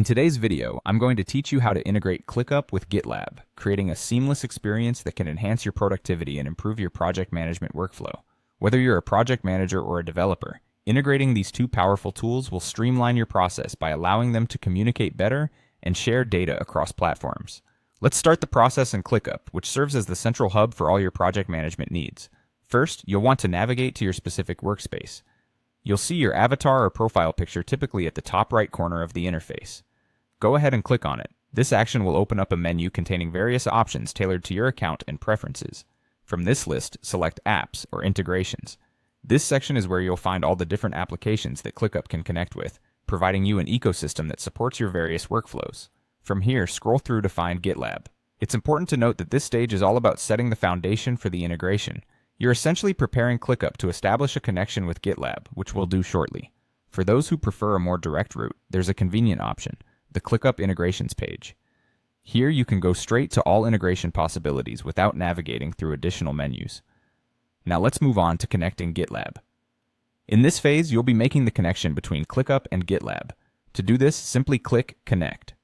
In today's video, I'm going to teach you how to integrate ClickUp with GitLab, creating a seamless experience that can enhance your productivity and improve your project management workflow. Whether you're a project manager or a developer, integrating these two powerful tools will streamline your process by allowing them to communicate better and share data across platforms. Let's start the process in ClickUp, which serves as the central hub for all your project management needs. First, you'll want to navigate to your specific workspace. You'll see your avatar or profile picture typically at the top right corner of the interface. Go ahead and click on it. This action will open up a menu containing various options tailored to your account and preferences. From this list, select Apps or Integrations. This section is where you'll find all the different applications that ClickUp can connect with, providing you an ecosystem that supports your various workflows. From here, scroll through to find GitLab. It's important to note that this stage is all about setting the foundation for the integration. You're essentially preparing ClickUp to establish a connection with GitLab, which we'll do shortly. For those who prefer a more direct route, there's a convenient option, the ClickUp Integrations page. Here you can go straight to all integration possibilities without navigating through additional menus. Now let's move on to connecting GitLab. In this phase, you'll be making the connection between ClickUp and GitLab. To do this, simply click Connect.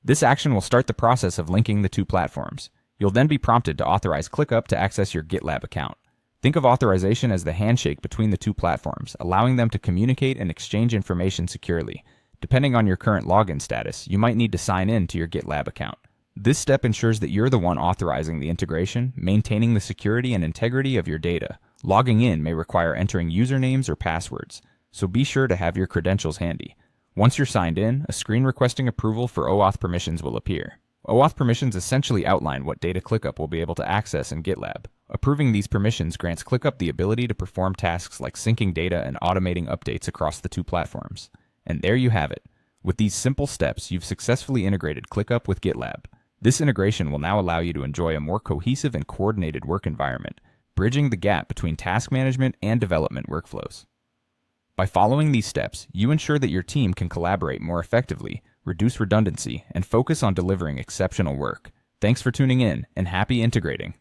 This action will start the process of linking the two platforms. You'll then be prompted to authorize ClickUp to access your GitLab account. Think of authorization as the handshake between the two platforms, allowing them to communicate and exchange information securely. Depending on your current login status, you might need to sign in to your GitLab account. This step ensures that you're the one authorizing the integration, maintaining the security and integrity of your data. Logging in may require entering usernames or passwords, so be sure to have your credentials handy. Once you're signed in, a screen requesting approval for OAuth permissions will appear. OAuth permissions essentially outline what data ClickUp will be able to access in GitLab. Approving these permissions grants ClickUp the ability to perform tasks like syncing data and automating updates across the two platforms. And there you have it. With these simple steps, you've successfully integrated ClickUp with GitLab. This integration will now allow you to enjoy a more cohesive and coordinated work environment, bridging the gap between task management and development workflows. By following these steps, you ensure that your team can collaborate more effectively, reduce redundancy, and focus on delivering exceptional work. Thanks for tuning in, and happy integrating!